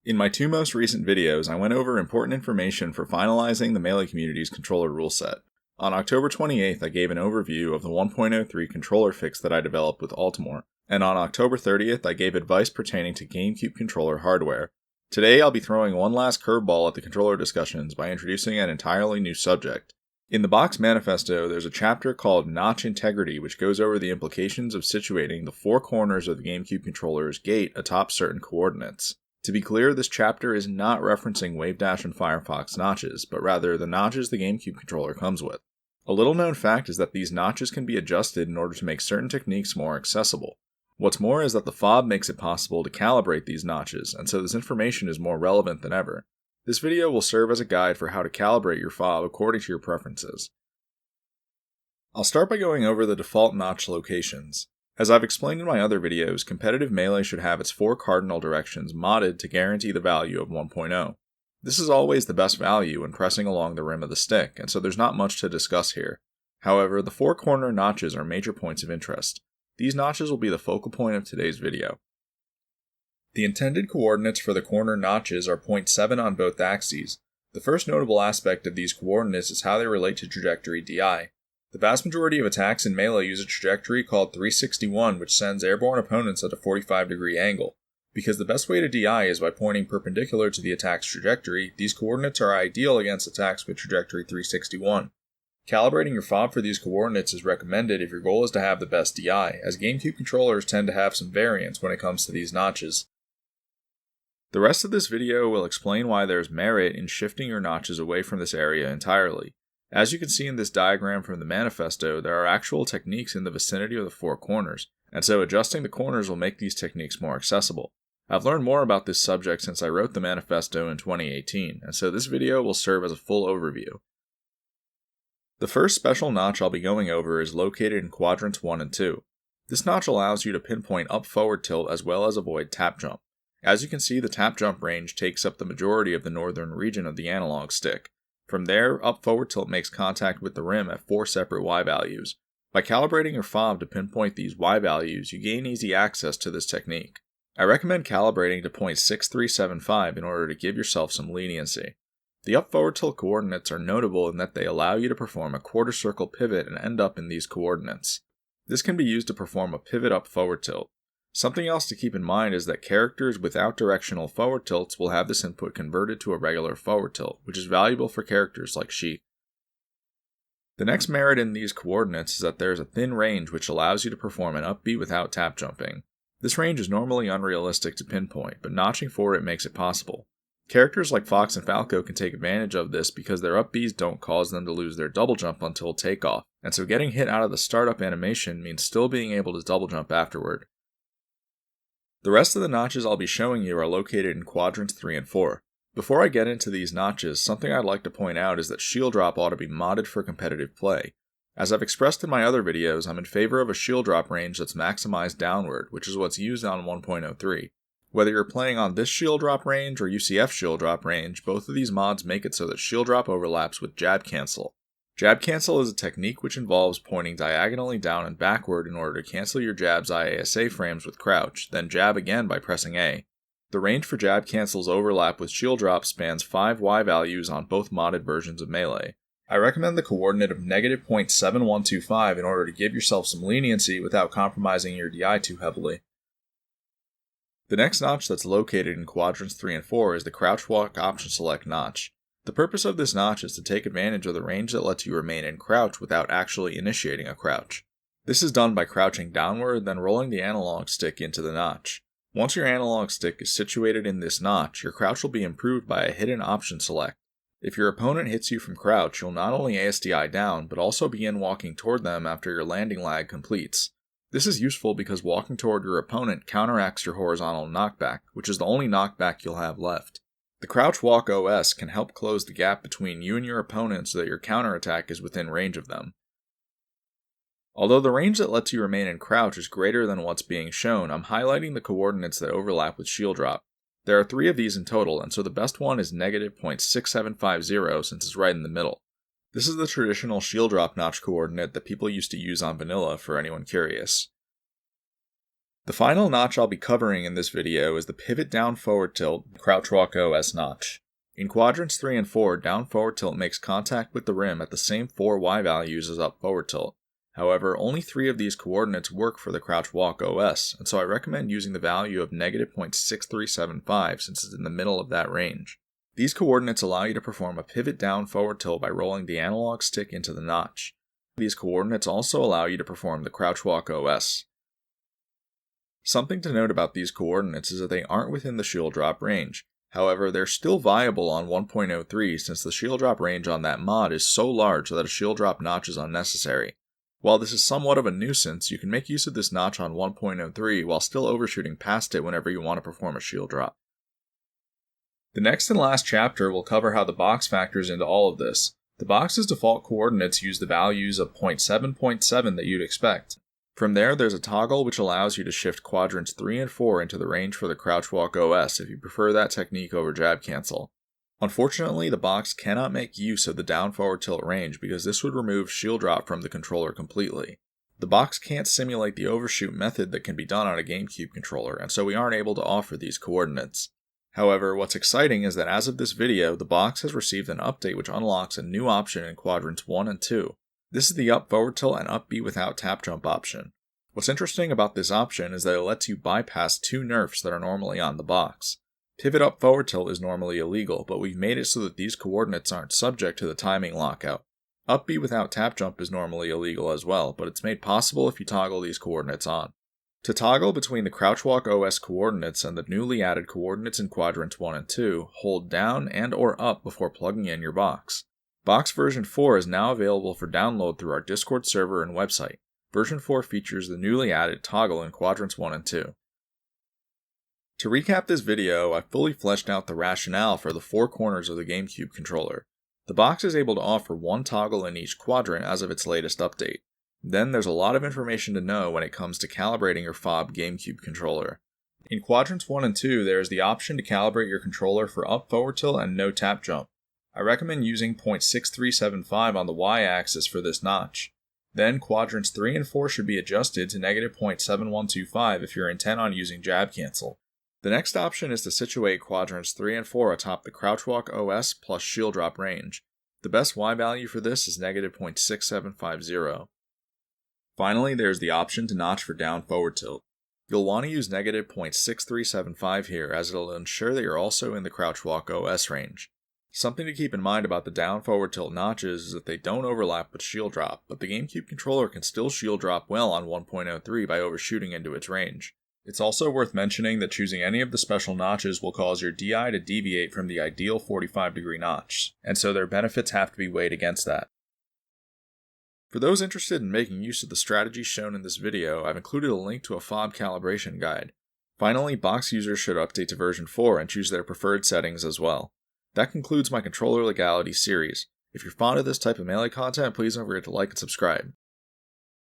In my two most recent videos, I went over important information for finalizing the Melee community's controller rule set. On October 28th, I gave an overview of the 1.03 controller fix that I developed with Altimore, and on October 30th, I gave advice pertaining to Gamecube controller hardware. Today, I'll be throwing one last curveball at the controller discussions by introducing an entirely new subject. In the box manifesto, there's a chapter called Notch Integrity, which goes over the implications of situating the four corners of the Gamecube controller's gate atop certain coordinates. To be clear, this chapter is not referencing Wavedash and Firefox notches, but rather the notches the Gamecube controller comes with. A little known fact is that these notches can be adjusted in order to make certain techniques more accessible. What's more is that the Phob makes it possible to calibrate these notches, and so this information is more relevant than ever. This video will serve as a guide for how to calibrate your Phob according to your preferences. I'll start by going over the default notch locations. As I've explained in my other videos, competitive Melee should have its four cardinal directions modded to guarantee the value of 1.0. This is always the best value when pressing along the rim of the stick, and so there's not much to discuss here. However, the four corner notches are major points of interest. These notches will be the focal point of today's video. The intended coordinates for the corner notches are 0.7 on both axes. The first notable aspect of these coordinates is how they relate to trajectory DI. The vast majority of attacks in Melee use a trajectory called 361, which sends airborne opponents at a 45-degree angle. Because the best way to DI is by pointing perpendicular to the attack's trajectory, these coordinates are ideal against attacks with trajectory 361. Calibrating your Phob for these coordinates is recommended if your goal is to have the best DI, as Gamecube controllers tend to have some variance when it comes to these notches. The rest of this video will explain why there's merit in shifting your notches away from this area entirely. As you can see in this diagram from the manifesto, there are actual techniques in the vicinity of the four corners, and so adjusting the corners will make these techniques more accessible. I've learned more about this subject since I wrote the manifesto in 2018, and so this video will serve as a full overview. The first special notch I'll be going over is located in quadrants 1 and 2. This notch allows you to pinpoint up forward tilt as well as avoid tap jump. As you can see, the tap jump range takes up the majority of the northern region of the analog stick. From there, up forward tilt makes contact with the rim at 4 separate Y values. By calibrating your Phob to pinpoint these Y values, you gain easy access to this technique. I recommend calibrating to 0.6375 in order to give yourself some leniency. The up forward tilt coordinates are notable in that they allow you to perform a quarter circle pivot and end up in these coordinates. This can be used to perform a pivot up forward tilt. Something else to keep in mind is that characters without directional forward tilts will have this input converted to a regular forward tilt, which is valuable for characters like Sheik. The next merit in these coordinates is that there is a thin range which allows you to perform an up B without tap jumping. This range is normally unrealistic to pinpoint, but notching for it makes it possible. Characters like Fox and Falco can take advantage of this because their up Bs don't cause them to lose their double jump until takeoff, and so getting hit out of the startup animation means still being able to double jump afterward. The rest of the notches I'll be showing you are located in quadrants 3 and 4. Before I get into these notches, something I'd like to point out is that shield drop ought to be modded for competitive play. As I've expressed in my other videos, I'm in favor of a shield drop range that's maximized downward, which is what's used on 1.03. Whether you're playing on this shield drop range or UCF shield drop range, both of these mods make it so that shield drop overlaps with jab cancel. Jab cancel is a technique which involves pointing diagonally down and backward in order to cancel your jab's IASA frames with crouch, then jab again by pressing A. The range for jab cancel's overlap with shield drop spans 5 Y values on both modded versions of Melee. I recommend the coordinate of negative 0.7125 in order to give yourself some leniency without compromising your DI too heavily. The next notch that's located in quadrants 3 and 4 is the crouch walk option select notch. The purpose of this notch is to take advantage of the range that lets you remain in crouch without actually initiating a crouch. This is done by crouching downward, then rolling the analog stick into the notch. Once your analog stick is situated in this notch, your crouch will be improved by a hidden option select. If your opponent hits you from crouch, you'll not only ASDI down, but also begin walking toward them after your landing lag completes. This is useful because walking toward your opponent counteracts your horizontal knockback, which is the only knockback you'll have left. The Crouch Walk OS can help close the gap between you and your opponent so that your counterattack is within range of them. Although the range that lets you remain in crouch is greater than what's being shown, I'm highlighting the coordinates that overlap with shield drop. There are 3 of these in total, and so the best one is negative 0.6750 since it's right in the middle. This is the traditional shield drop notch coordinate that people used to use on vanilla for anyone curious. The final notch I'll be covering in this video is the pivot down forward tilt crouch walk OS notch. In quadrants 3 and 4, down forward tilt makes contact with the rim at the same 4 Y values as up forward tilt. However, only 3 of these coordinates work for the crouch walk OS, and so I recommend using the value of -0.6375 since it's in the middle of that range. These coordinates allow you to perform a pivot down forward tilt by rolling the analog stick into the notch. These coordinates also allow you to perform the crouch walk OS. Something to note about these coordinates is that they aren't within the shield drop range. However, they're still viable on 1.03 since the shield drop range on that mod is so large that a shield drop notch is unnecessary. While this is somewhat of a nuisance, you can make use of this notch on 1.03 while still overshooting past it whenever you want to perform a shield drop. The next and last chapter will cover how the box factors into all of this. The box's default coordinates use the values of 0.7.7 that you'd expect. From there, there's a toggle which allows you to shift quadrants 3 and 4 into the range for the crouch walk OS if you prefer that technique over jab cancel. Unfortunately, the box cannot make use of the down forward tilt range because this would remove shield drop from the controller completely. The box can't simulate the overshoot method that can be done on a Gamecube controller, and so we aren't able to offer these coordinates. However, what's exciting is that as of this video, the box has received an update which unlocks a new option in quadrants 1 and 2. This is the up forward tilt and up B without tap jump option. What's interesting about this option is that it lets you bypass 2 nerfs that are normally on the box. Pivot up forward tilt is normally illegal, but we've made it so that these coordinates aren't subject to the timing lockout. Up B without tap jump is normally illegal as well, but it's made possible if you toggle these coordinates on. To toggle between the crouch walk OS coordinates and the newly added coordinates in quadrants 1 and 2, hold down and or up before plugging in your box. Box version 4 is now available for download through our Discord server and website. Version 4 features the newly added toggle in quadrants 1 and 2. To recap this video, I fully fleshed out the rationale for the 4 corners of the Gamecube controller. The box is able to offer 1 toggle in each quadrant as of its latest update. Then there's a lot of information to know when it comes to calibrating your Phob Gamecube controller. In quadrants 1 and 2, there is the option to calibrate your controller for up forward tilt and no tap jump. I recommend using 0.6375 on the y-axis for this notch. Then quadrants 3 and 4 should be adjusted to -0.7125 if you're intent on using jab cancel. The next option is to situate quadrants 3 and 4 atop the crouch walk OS plus shield drop range. The best Y value for this is -0.6750. Finally, there's the option to notch for down forward tilt. You'll want to use -0.6375 here as it'll ensure that you're also in the crouch walk OS range. Something to keep in mind about the down forward tilt notches is that they don't overlap with shield drop, but the Gamecube controller can still shield drop well on 1.03 by overshooting into its range. It's also worth mentioning that choosing any of the special notches will cause your DI to deviate from the ideal 45-degree notch, and so their benefits have to be weighed against that. For those interested in making use of the strategies shown in this video, I've included a link to a Phob calibration guide. Finally, box users should update to version 4 and choose their preferred settings as well. That concludes my controller legality series. If you're fond of this type of melee content, please don't forget to like and subscribe.